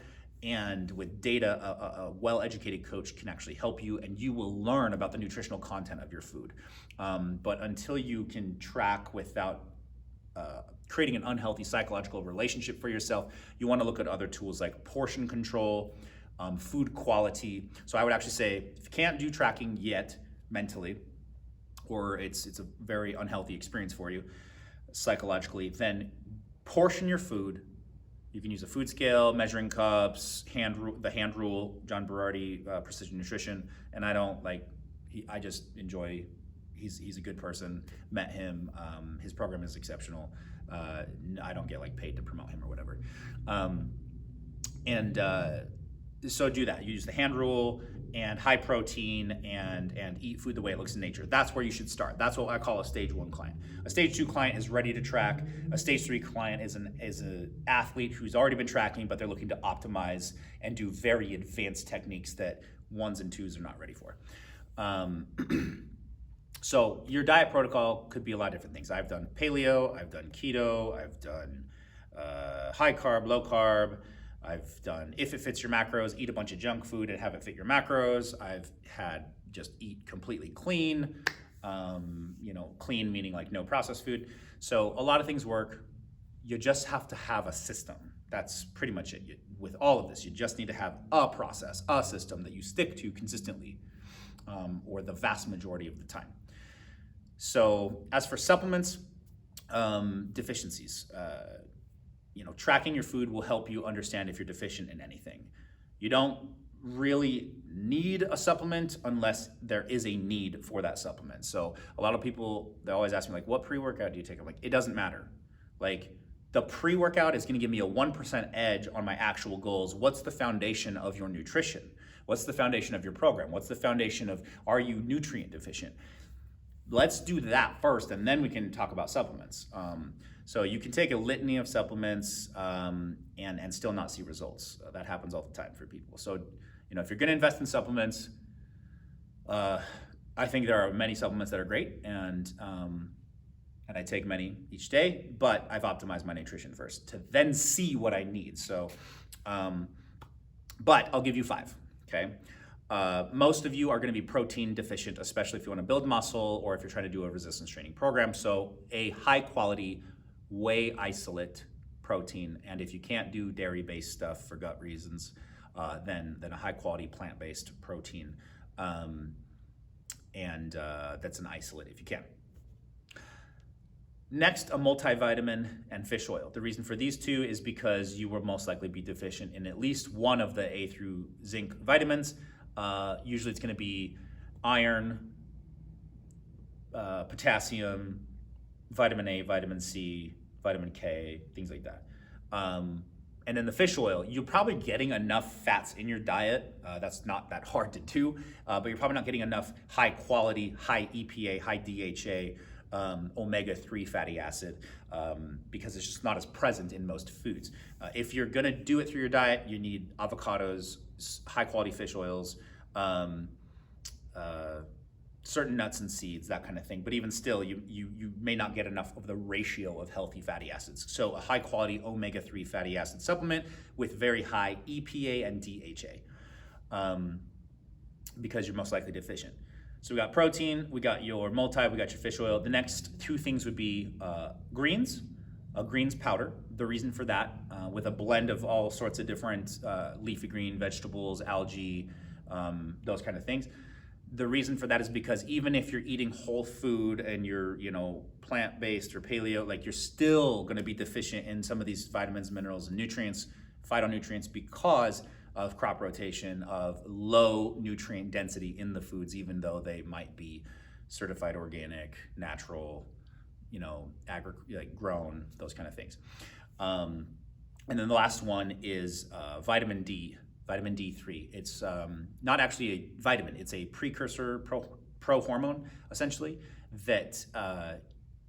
And with data, a well-educated coach can actually help you, and you will learn about the nutritional content of your food. But until you can track without creating an unhealthy psychological relationship for yourself, you want to look at other tools like portion control, food quality. So I would actually say, if you can't do tracking yet mentally, or it's a very unhealthy experience for you psychologically, then portion your food. You can use a food scale, measuring cups, the hand rule, John Berardi, Precision Nutrition, and I just enjoy, he's a good person, met him, his program is exceptional. I don't get paid to promote him or whatever. So do that. You use the hand rule and high protein and eat food the way it looks in nature. That's where you should start. That's what I call a stage 1 client. A stage 2 client is ready to track. A stage 3 client is an athlete who's already been tracking, but they're looking to optimize and do very advanced techniques that 1s and 2s are not ready for. So your diet protocol could be a lot of different things. I've done paleo, I've done keto, I've done high carb, low carb. I've done, if it fits your macros, eat a bunch of junk food and have it fit your macros. I've had just eat completely clean, clean meaning like no processed food. So a lot of things work. You just have to have a system. That's pretty much it. With all of this, you just need to have a process, a system that you stick to consistently, or the vast majority of the time. So as for supplements, deficiencies, tracking your food will help you understand if you're deficient in anything. You don't really need a supplement unless there is a need for that supplement. So a lot of people, they always ask me what pre-workout do you take? I'm like, it doesn't matter. The pre-workout is gonna give me a 1% edge on my actual goals. What's the foundation of your nutrition? What's the foundation of your program? What's the foundation of, are you nutrient deficient? Let's do that first, and then we can talk about supplements. So you can take a litany of supplements and still not see results. That happens all the time for people. So, if you're gonna invest in supplements, I think there are many supplements that are great, and I take many each day, but I've optimized my nutrition first to then see what I need. So, but I'll give you 5, okay? Most of you are going to be protein deficient, especially if you want to build muscle or if you're trying to do a resistance training program. So a high quality whey isolate protein, and if you can't do dairy-based stuff for gut reasons, then a high quality plant-based protein, and that's an isolate if you can. Next, a multivitamin and fish oil. The reason for these two is because you will most likely be deficient in at least one of the A through zinc vitamins. Usually it's going to be iron, potassium, vitamin A, vitamin C, vitamin K, things like that. And then the fish oil, you're probably getting enough fats in your diet. That's not that hard to do, but you're probably not getting enough high quality, high EPA, high DHA, omega-3 fatty acid, because it's just not as present in most foods. If you're gonna do it through your diet, you need avocados, high quality fish oils, certain nuts and seeds, that kind of thing. But even still, you may not get enough of the ratio of healthy fatty acids. So a high quality omega-3 fatty acid supplement with very high EPA and DHA, because you're most likely deficient. So we got protein, we got your multi, we got your fish oil. The next two things would be greens, a greens powder. The reason for that, with a blend of all sorts of different leafy green vegetables, algae, those kind of things. The reason for that is because even if you're eating whole food and you're, plant-based or paleo, like you're still gonna be deficient in some of these vitamins, minerals, and nutrients, phytonutrients, because of crop rotation, of low nutrient density in the foods, even though they might be certified organic, natural, grown, those kind of things. And then the last one is vitamin D, vitamin D3. It's not actually a vitamin, it's a precursor pro-hormone, essentially, that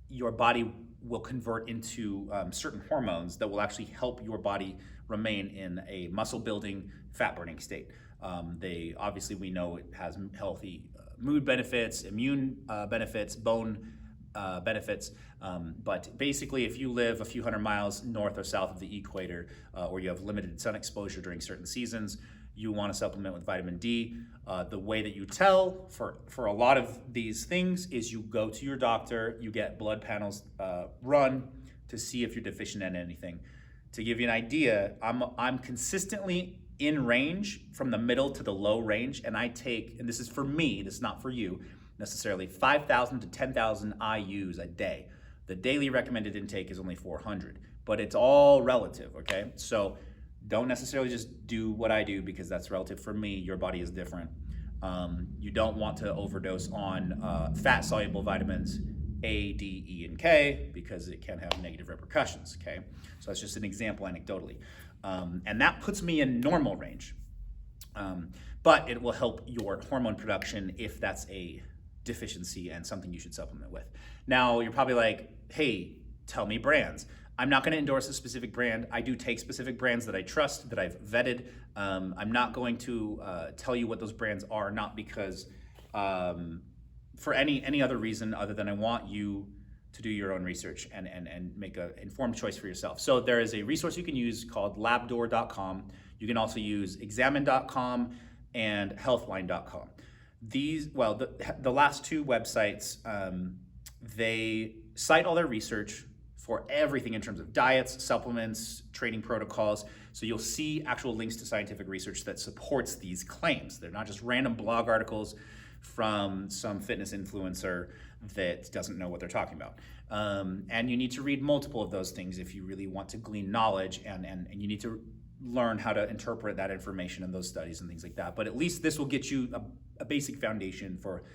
your body will convert into certain hormones that will actually help your body remain in a muscle building, fat burning state. We know it has healthy mood benefits, immune benefits, bone benefits, but basically if you live a few hundred miles north or south of the equator, or you have limited sun exposure during certain seasons, you want to supplement with vitamin D. The way that you tell for a lot of these things is you go to your doctor, you get blood panels run to see if you're deficient in anything. To give you an idea, I'm consistently in range from the middle to the low range, and I take, and this is for me, this is not for you necessarily, 5,000 to 10,000 IUs a day. The daily recommended intake is only 400, but it's all relative, okay? So don't necessarily just do what I do because that's relative for me. Your body is different. You don't want to overdose on fat-soluble vitamins A, D, E, and K because it can have negative repercussions, okay? So that's just an example anecdotally. And that puts me in normal range. But it will help your hormone production if that's a deficiency and something you should supplement with. Now, you're probably like, hey, tell me brands. I'm not going to endorse a specific brand. I do take specific brands that I trust, that I've vetted. I'm not going to tell you what those brands are, not because for any other reason other than I want you to do your own research and make an informed choice for yourself. So there is a resource you can use called labdoor.com. You can also use examine.com and healthline.com. The last two websites, they cite all their research for everything in terms of diets, supplements, training protocols. So you'll see actual links to scientific research that supports these claims. They're not just random blog articles from some fitness influencer that doesn't know what they're talking about. And you need to read multiple of those things if you really want to glean knowledge, and you need to learn how to interpret that information in those studies and things like that. But at least this will get you a basic foundation for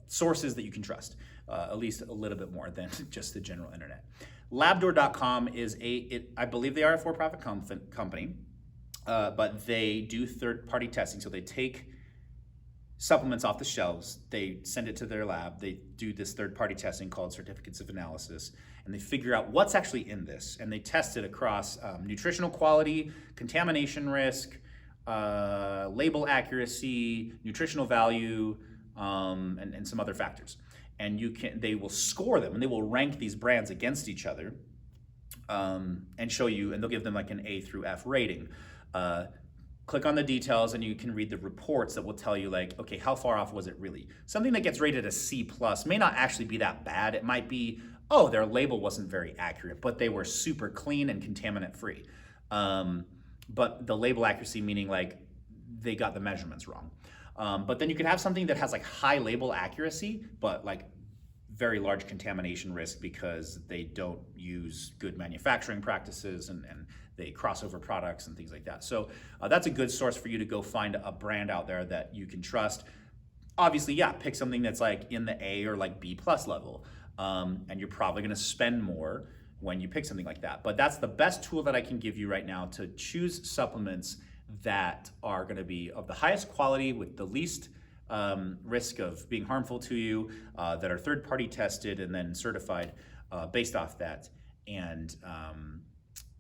sources that you can trust, at least a little bit more than just the general internet. Labdoor.com is I believe they are a for-profit company, but they do third-party testing. So they take supplements off the shelves, they send it to their lab, they do this third-party testing called certificates of analysis, and they figure out what's actually in this, and they test it across nutritional quality, contamination risk, label accuracy, nutritional value, and some other factors. And they will score them, and they will rank these brands against each other, and show you, and they'll give them like an A through F rating. click on the details and you can read the reports that will tell you like, okay, how far off was it really? Something that gets rated a C+ may not actually be that bad. It might be, oh, their label wasn't very accurate, but they were super clean and contaminant free. But the label accuracy meaning like they got the measurements wrong. But then you could have something that has like high label accuracy, but like very large contamination risk because they don't use good manufacturing practices and they cross over products and things like that. So that's a good source for you to go find a brand out there that you can trust. Obviously, yeah, pick something that's like in the A or like B+ level. And you're probably gonna spend more when you pick something like that. But that's the best tool that I can give you right now to choose supplements that are gonna be of the highest quality with the least risk of being harmful to you, that are third-party tested and then certified based off that. And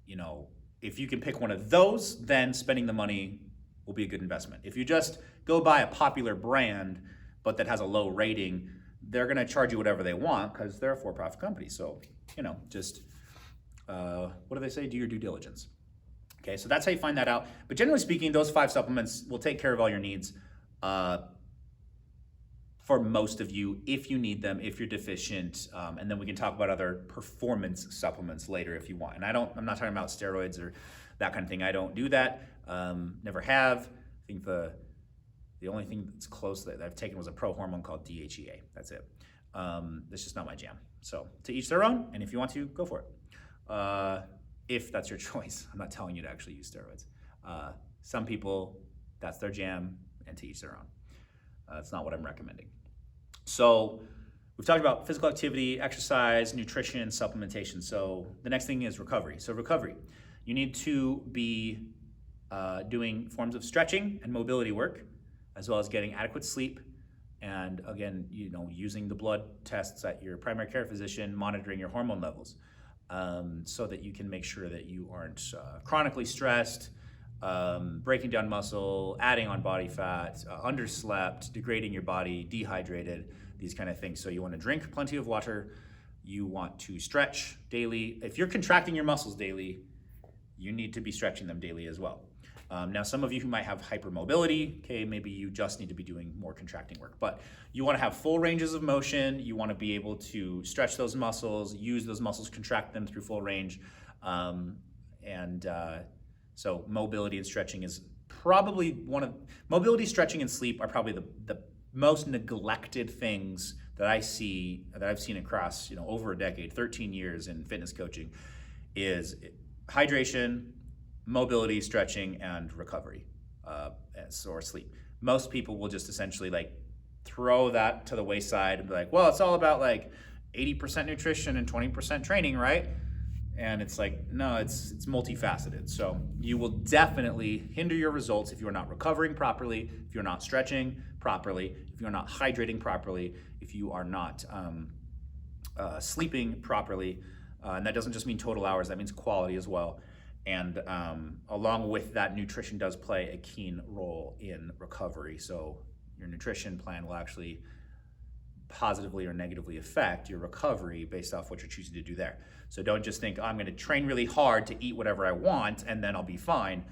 you know, if you can pick one of those, then spending the money will be a good investment. If you just go buy a popular brand, but that has a low rating, they're gonna charge you whatever they want because they're a for-profit company. So, you know, just, what do they say? Do your due diligence. Okay, so that's how you find that out. But generally speaking, those 5 supplements will take care of all your needs for most of you if you need them, if you're deficient, and then we can talk about other performance supplements later if you want. And I'm not talking about steroids or that kind of thing. I don't do that, never have. I think the only thing that's close that I've taken was a pro hormone called DHEA. That's it. That's just not my jam. So to each their own, and if you want to, go for it. If that's your choice. I'm not telling you to actually use steroids. Some people, that's their jam, and to each their own. That's not what I'm recommending. So we've talked about physical activity, exercise, nutrition, supplementation. So the next thing is recovery. So recovery, you need to be doing forms of stretching and mobility work, as well as getting adequate sleep. And again, you know, using the blood tests at your primary care physician, monitoring your hormone levels, so that you can make sure that you aren't chronically stressed, breaking down muscle, adding on body fat, underslept, degrading your body, dehydrated, these kind of things. So you want to drink plenty of water. You want to stretch daily. If you're contracting your muscles daily, you need to be stretching them daily as well. Now, some of you who might have hypermobility, okay, maybe you just need to be doing more contracting work, but you want to have full ranges of motion. You want to be able to stretch those muscles, use those muscles, contract them through full range. So mobility and stretching is probably mobility, stretching, and sleep are probably the most neglected things that I've seen across, you know, over a decade, 13 years in fitness coaching, is hydration, mobility, stretching, and recovery, or sleep. Most people will just essentially like throw that to the wayside and be like, well, it's all about like 80% nutrition and 20% training, right? And it's like, no, it's multifaceted. So you will definitely hinder your results if you're not recovering properly, if you're not stretching properly, if you're not hydrating properly, if you are not sleeping properly. And that doesn't just mean total hours, that means quality as well. And along with that, nutrition does play a keen role in recovery. So your nutrition plan will actually positively or negatively affect your recovery based off what you're choosing to do there. So don't just think, oh, I'm going to train really hard to eat whatever I want and then I'll be fine.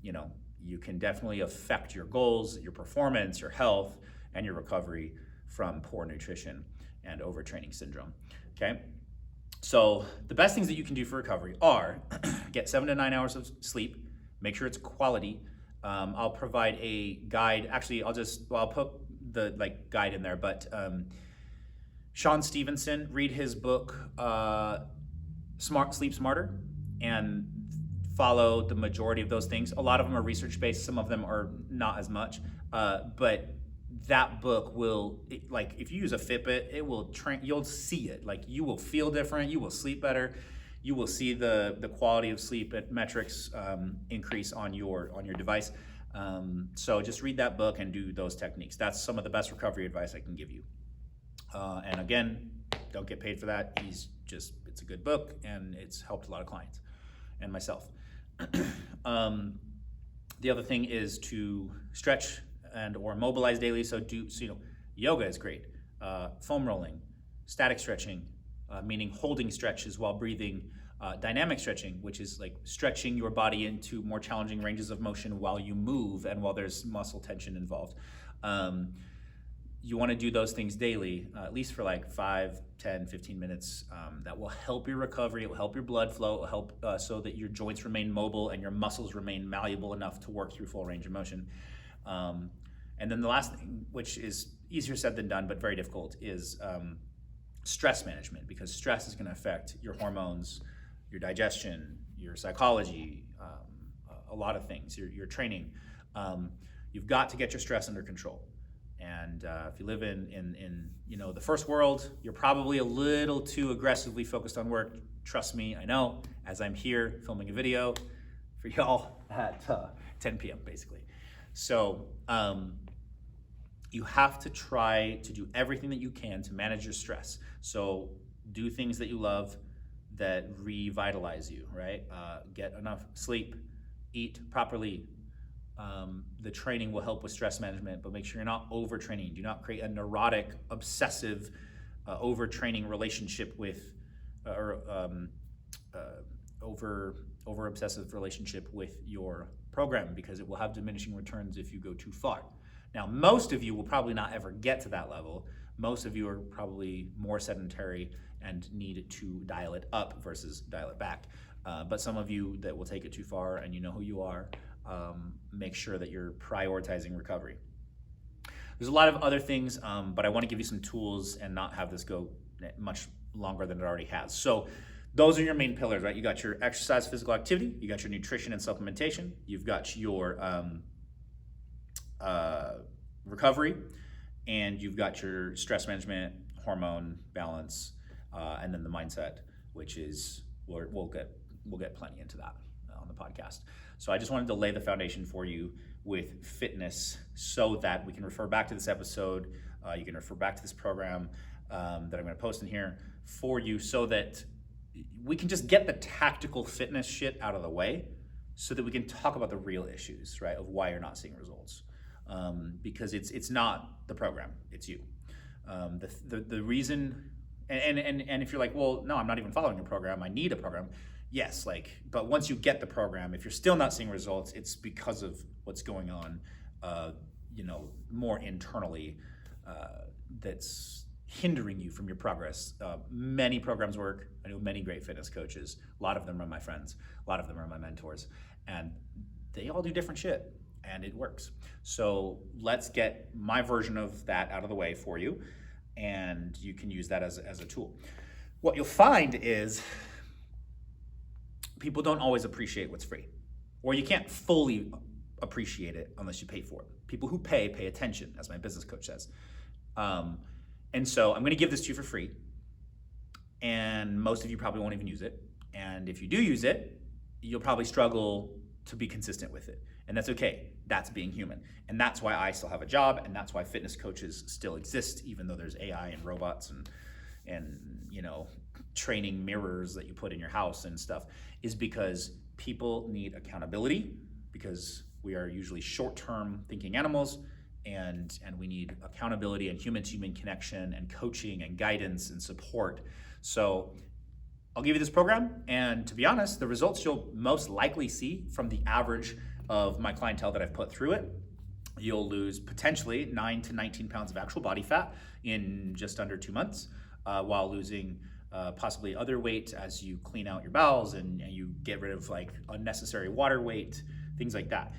You know, you can definitely affect your goals, your performance, your health, and your recovery from poor nutrition and overtraining syndrome. Okay. So the best things that you can do for recovery are get 7 to 9 hours of sleep, make sure it's quality. I'll provide a guide. Actually, I'll put the guide in there, but Sean Stevenson, read his book, Sleep Smarter, and follow the majority of those things. A lot of them are research-based, some of them are not as much, but that book will, if you use a Fitbit, it will train, you'll see it. Like, you will feel different, you will sleep better, you will see the quality of sleep metrics increase on your device. So just read that book and do those techniques. That's some of the best recovery advice I can give you. And again, don't get paid for that. It's a good book and it's helped a lot of clients and myself. The other thing is to stretch or mobilize daily. So yoga is great. Foam rolling, static stretching, meaning holding stretches while breathing, dynamic stretching, which is like stretching your body into more challenging ranges of motion while you move and while there's muscle tension involved. You want to do those things daily, at least for like 5, 10, 15 minutes. That will help your recovery. It will help your blood flow. It will help so that your joints remain mobile and your muscles remain malleable enough to work through full range of motion. And then the last thing, which is easier said than done, but very difficult, is stress management, because stress is going to affect your hormones, your digestion, your psychology, a lot of things, your training. You've got to get your stress under control. And if you live in the first world, you're probably a little too aggressively focused on work. Trust me, I know, as I'm here filming a video for y'all at 10 p.m. basically. So you have to try to do everything that you can to manage your stress. So do things that you love that revitalize you, right? Get enough sleep, eat properly. The training will help with stress management, but make sure you're not overtraining. Do not create a neurotic, obsessive, overtraining relationship with, over obsessive relationship with your program, because it will have diminishing returns if you go too far. Now, most of you will probably not ever get to that level. Most of you are probably more sedentary and need to dial it up versus dial it back. But some of you that will take it too far, and you know who you are, make sure that you're prioritizing recovery. There's a lot of other things, but I want to give you some tools and not have this go much longer than it already has. So those are your main pillars, right? You got your exercise, physical activity, you got your nutrition and supplementation, you've got your recovery, and you've got your stress management, hormone balance, and then the mindset, which is, we'll get plenty into that on the podcast. So I just wanted to lay the foundation for you with fitness so that we can refer back to this episode. You can refer back to this program that I'm going to post in here for you, so that we can just get the tactical fitness shit out of the way, so that we can talk about the real issues, right, of why you're not seeing results. Because it's not the program, it's you. The reason, and if you're like, well, no, I'm not even following a program, I need a program. Yes, but once you get the program, if you're still not seeing results, it's because of what's going on, more internally, that's hindering you from your progress. Many programs work. I know many great fitness coaches. A lot of them are my friends. A lot of them are my mentors, and they all do different shit, and it works. So let's get my version of that out of the way for you, and you can use that as a tool. What you'll find is people don't always appreciate what's free, or you can't fully appreciate it unless you pay for it. People who pay attention, as my business coach says. And so I'm going to give this to you for free, and most of you probably won't even use it. And if you do use it, you'll probably struggle to be consistent with it. And that's okay. That's being human. And that's why I still have a job, and that's why fitness coaches still exist, even though there's AI and robots and training mirrors that you put in your house and stuff, is because people need accountability, because we are usually short-term thinking animals, and we need accountability and human-to-human connection and coaching and guidance and support. So I'll give you this program, and to be honest, the results you'll most likely see from the average of my clientele that I've put through it. You'll lose potentially 9 to 19 pounds of actual body fat in just under 2 months, while losing possibly other weight as you clean out your bowels and you get rid of unnecessary water weight, things like that.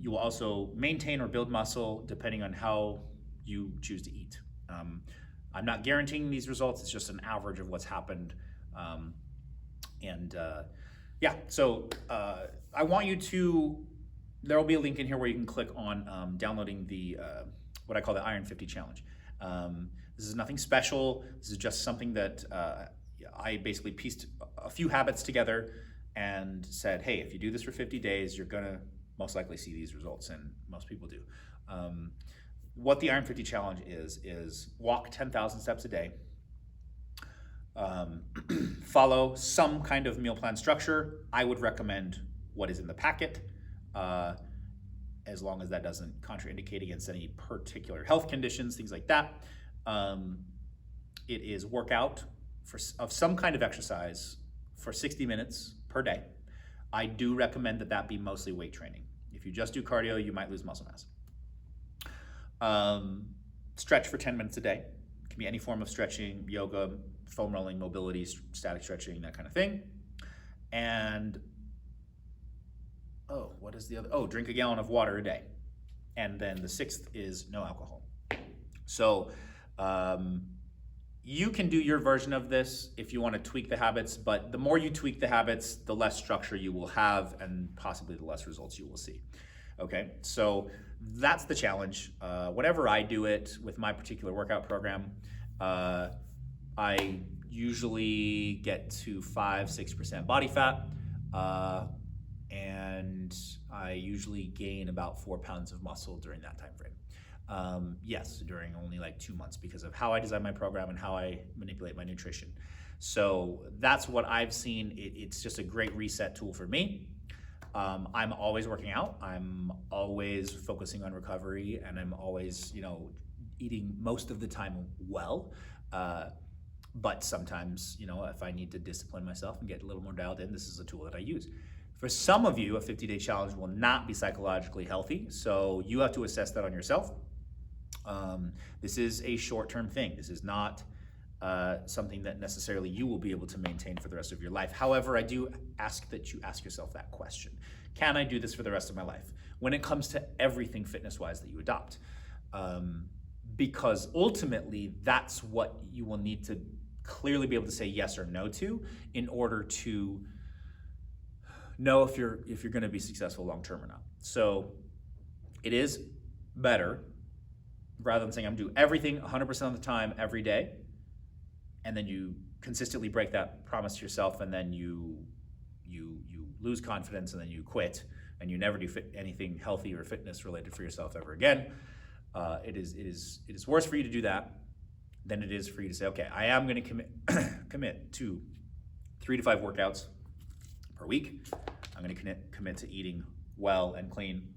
You will also maintain or build muscle depending on how you choose to eat. I'm not guaranteeing these results, it's just an average of what's happened. So I want you to, there will be a link in here where you can click on downloading the, what I call the Iron 50 Challenge. This is nothing special. This is just something that I basically pieced a few habits together and said, hey, if you do this for 50 days, you're gonna most likely see these results, and most people do. What the Iron 50 Challenge is walk 10,000 steps a day, follow some kind of meal plan structure. I would recommend what is in the packet, as long as that doesn't contraindicate against any particular health conditions, things like that. It is workout of some kind of exercise for 60 minutes per day. I do recommend that that be mostly weight training. If you just do cardio, you might lose muscle mass. Stretch for 10 minutes a day. It can be any form of stretching, yoga, foam rolling, mobility, static stretching, that kind of thing. And, what is the other? Drink a gallon of water a day. And then the sixth is no alcohol. So you can do your version of this if you want to tweak the habits, but the more you tweak the habits, the less structure you will have and possibly the less results you will see. Okay, so that's the challenge. Whenever I do it with my particular workout program, I usually get to 5-6% body fat, and I usually gain about 4 pounds of muscle during that time frame. Yes, during only like 2 months because of how I design my program and how I manipulate my nutrition. So that's what I've seen. It's just a great reset tool for me. I'm always working out. I'm always focusing on recovery, and I'm always, eating most of the time well. But sometimes, if I need to discipline myself and get a little more dialed in, this is a tool that I use. For some of you, a 50-day challenge will not be psychologically healthy, so you have to assess that on yourself. This is a short-term thing. This is not something that necessarily you will be able to maintain for the rest of your life. However, I do ask that you ask yourself that question. Can I do this for the rest of my life? When it comes to everything fitness-wise that you adopt. Because ultimately, that's what you will need to clearly be able to say yes or no to in order to know if you're going to be successful long-term or not. So it is better, rather than saying I'm doing everything 100% of the time every day, and then you consistently break that promise to yourself, and then you lose confidence, and then you quit, and you never do anything healthy or fitness related for yourself ever again. It is worse for you to do that than it is for you to say, okay, I am going to commit to 3 to 5 workouts per week. I'm going to commit to eating well and clean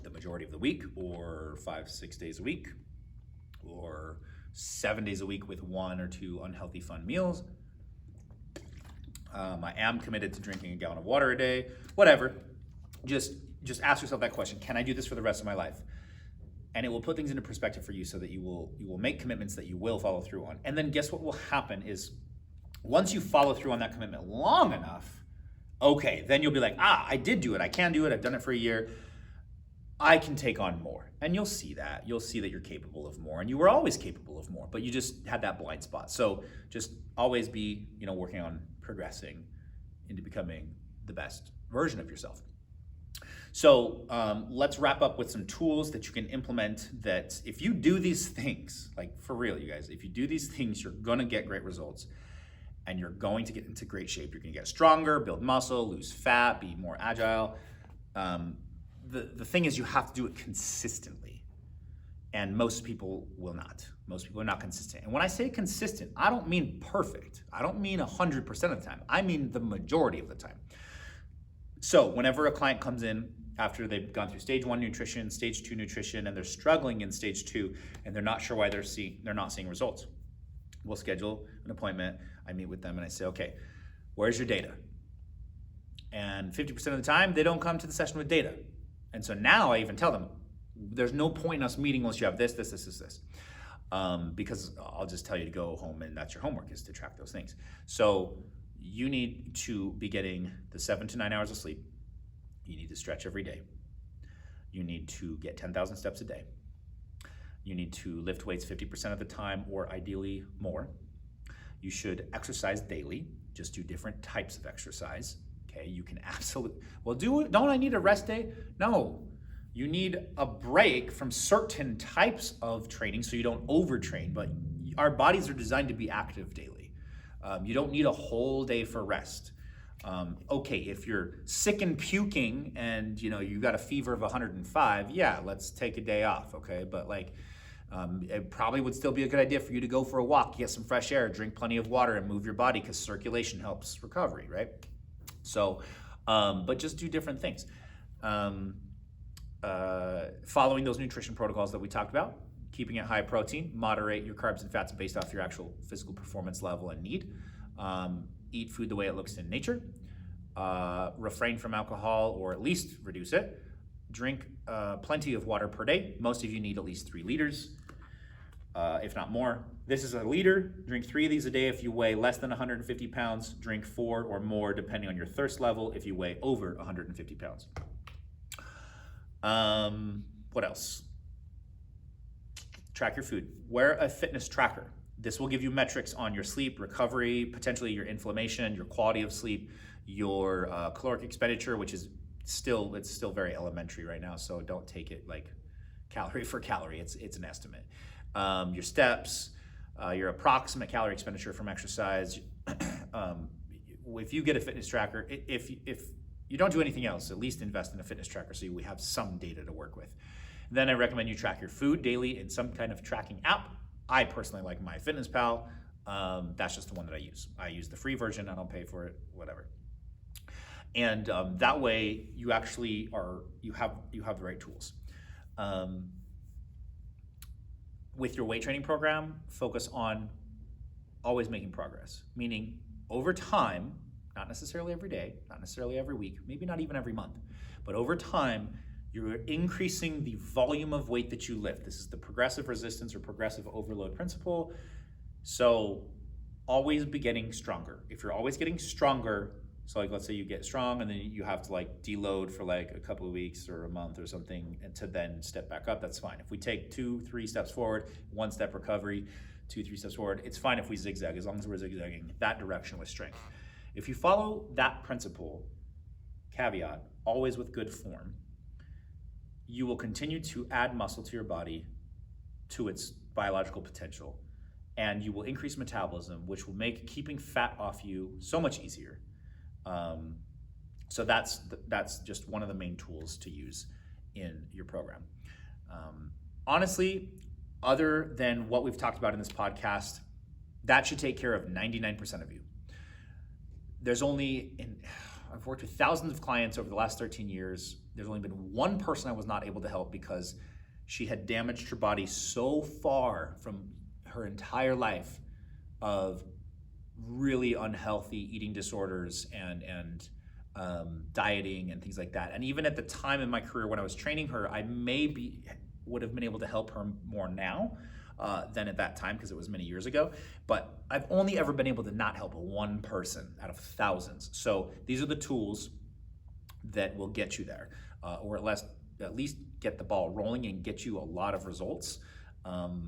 the majority of the week, or 5-6 days a week, or 7 days a week with 1 or 2 unhealthy fun meals. I am committed to drinking a gallon of water a day, whatever. Just ask yourself that question. Can I do this for the rest of my life? And it will put things into perspective for you so that you will make commitments that you will follow through on. And then guess what will happen is once you follow through on that commitment long enough, okay, then you'll be like, I did do it. I can do it. I've done it for a year. I can take on more. And you'll see that. You'll see that you're capable of more. And you were always capable of more, but you just had that blind spot. So just always be, working on progressing into becoming the best version of yourself. So let's wrap up with some tools that you can implement that if you do these things, like for real, you guys, if you do these things, you're going to get great results. And you're going to get into great shape. You're going to get stronger, build muscle, lose fat, be more agile. The thing is, you have to do it consistently. And most people will not. Most people are not consistent. And when I say consistent, I don't mean perfect. I don't mean 100% of the time. I mean the majority of the time. So whenever a client comes in after they've gone through stage 1 nutrition, stage 2 nutrition, and they're struggling in stage 2, and they're not sure why they're not seeing results, we'll schedule an appointment. I meet with them and I say, okay, where's your data? And 50% of the time, they don't come to the session with data. And so now I even tell them, there's no point in us meeting unless you have this. Because I'll just tell you to go home and that's your homework, is to track those things. So you need to be getting the 7 to 9 hours of sleep. You need to stretch every day. You need to get 10,000 steps a day. You need to lift weights 50% of the time, or ideally more. You should exercise daily. Just do different types of exercise. Okay, you can absolutely, don't I need a rest day? No, you need a break from certain types of training so you don't overtrain, but our bodies are designed to be active daily. You don't need a whole day for rest. Okay, if you're sick and puking and you got a fever of 105, yeah, let's take a day off, okay? But it probably would still be a good idea for you to go for a walk, get some fresh air, drink plenty of water, and move your body, because circulation helps recovery, right? So, but just do different things. Following those nutrition protocols that we talked about, keeping it high protein, moderate your carbs and fats based off your actual physical performance level and need. eat food the way it looks in nature, refrain from alcohol or at least reduce it, drink plenty of water per day. Most of you need at least 3 liters, if not more. This is a liter. Drink 3 of these a day. If you weigh less than 150 pounds, drink 4 or more depending on your thirst level if you weigh over 150 pounds. What else? Track your food. Wear a fitness tracker. This will give you metrics on your sleep, recovery, potentially your inflammation, your quality of sleep, your caloric expenditure, which is still very elementary right now, so don't take it like calorie for calorie. It's an estimate. Your steps, your approximate calorie expenditure from exercise. If you get a fitness tracker, if you don't do anything else, at least invest in a fitness tracker so we have some data to work with. Then I recommend you track your food daily in some kind of tracking app. I personally like MyFitnessPal. That's just the one that I use. I use the free version. I don't pay for it, whatever. And that way you actually you have the right tools. With your weight training program, focus on always making progress, meaning over time, not necessarily every day, not necessarily every week, maybe not even every month, but over time, you're increasing the volume of weight that you lift. This is the progressive resistance or progressive overload principle. So always be getting stronger. If you're always getting stronger, so like let's say you get strong and then you have to like deload for like a couple of weeks or a month or something and to then step back up, that's fine. If we take 2-3 steps forward, 1 step recovery, 2-3 steps forward, it's fine if we zigzag, as long as we're zigzagging that direction with strength. If you follow that principle, caveat, always with good form, you will continue to add muscle to your body to its biological potential, and you will increase metabolism, which will make keeping fat off you so much easier. So that's just one of the main tools to use in your program. Honestly, other than what we've talked about in this podcast, that should take care of 99% of you. I've worked with thousands of clients over the last 13 years. There's only been one person I was not able to help because she had damaged her body so far from her entire life of really unhealthy eating disorders and dieting and things like that. And even at the time in my career when I was training her, I would have been able to help her more now than at that time because it was many years ago. But I've only ever been able to not help one person out of thousands. So these are the tools that will get you there, or at least get the ball rolling and get you a lot of results. I've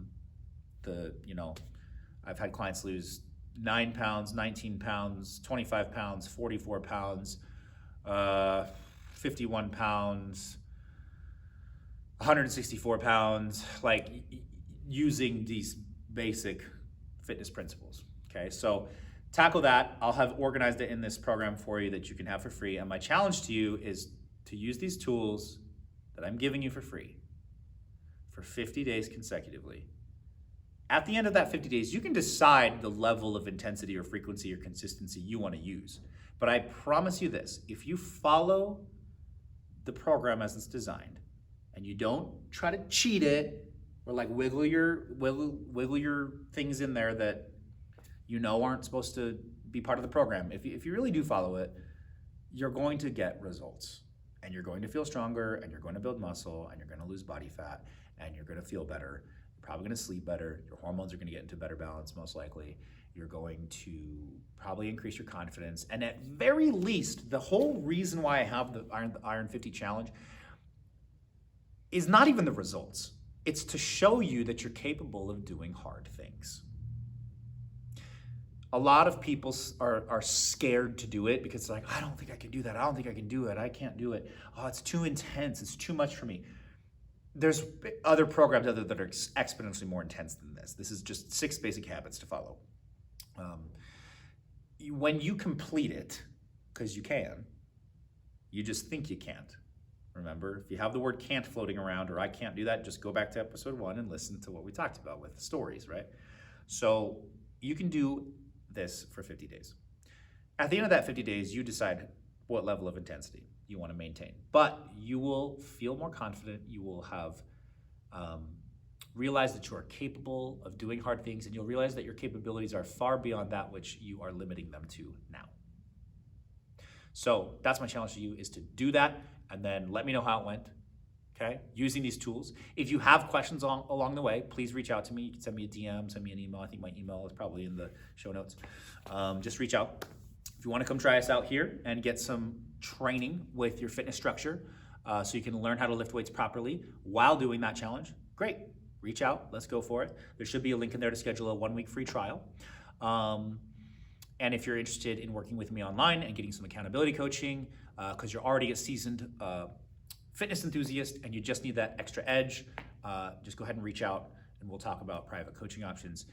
had clients lose 9 pounds, 19 pounds, 25 pounds, 44 pounds, 51 pounds, 164 pounds, like using these basic fitness principles, okay? So tackle that. I'll have organized it in this program for you that you can have for free. And my challenge to you is to use these tools that I'm giving you for free for 50 days consecutively. At the end of that 50 days, you can decide the level of intensity or frequency or consistency you want to use. But I promise you this, if you follow the program as it's designed and you don't try to cheat it or like wiggle your things in there that you know aren't supposed to be part of the program, if you really do follow it, you're going to get results and you're going to feel stronger and you're going to build muscle and you're going to lose body fat and you're going to feel better. Probably going to sleep better. Your hormones are going to get into better balance, most likely. You're going to probably increase your confidence. And at very least, the whole reason why I have the Iron 50 Challenge is not even the results. It's to show you that you're capable of doing hard things. A lot of people are scared to do it because it's like, I don't think I can do that. I don't think I can do it. I can't do it. Oh, it's too intense. It's too much for me. There's other programs that are exponentially more intense than this. This is just 6 basic habits to follow. When you complete it, because you can, you just think you can't. Remember, if you have the word can't floating around or I can't do that, just go back to episode 1 and listen to what we talked about with the stories, right? So you can do this for 50 days. At the end of that 50 days, you decide what level of intensity you want to maintain. But you will feel more confident. You will have realize that you are capable of doing hard things, and you'll realize that your capabilities are far beyond that which you are limiting them to now. So that's my challenge to you, is to do that, and then let me know how it went, okay? Using these tools. If you have questions along the way, please reach out to me. You can send me a DM, send me an email. I think my email is probably in the show notes. Just reach out. If you want to come try us out here and get some training with your fitness structure so you can learn how to lift weights properly while doing that challenge, great. Reach out. Let's go for it. There should be a link in there to schedule a 1-week free trial. And if you're interested in working with me online and getting some accountability coaching, because you're already a seasoned fitness enthusiast and you just need that extra edge, just go ahead and reach out and we'll talk about private coaching options.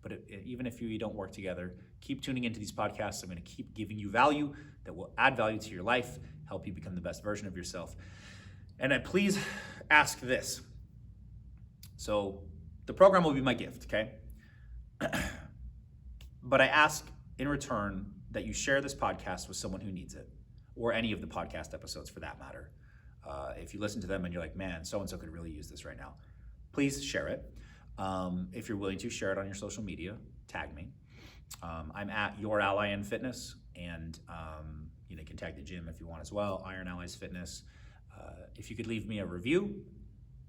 But even if you don't work together, keep tuning into these podcasts. I'm going to keep giving you value that will add value to your life, help you become the best version of yourself. And please ask this. So the program will be my gift, okay? But I ask in return that you share this podcast with someone who needs it, or any of the podcast episodes for that matter. If you listen to them and you're like, man, so-and-so could really use this right now, please share it. If you're willing to, share it on your social media, tag me. I'm at Your Ally in Fitness, and you can tag the gym if you want as well, Iron Allies Fitness. If you could leave me a review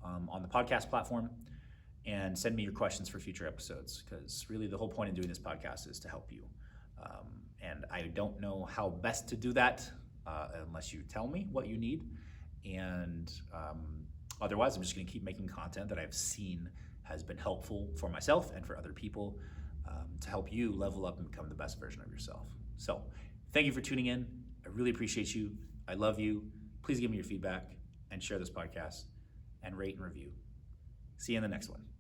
on the podcast platform, and send me your questions for future episodes, because really the whole point of doing this podcast is to help you. And I don't know how best to do that unless you tell me what you need. And otherwise, I'm just going to keep making content that I've seen has been helpful for myself and for other people to help you level up and become the best version of yourself. So thank you for tuning in. I really appreciate you. I love you. Please give me your feedback and share this podcast and rate and review. See you in the next one.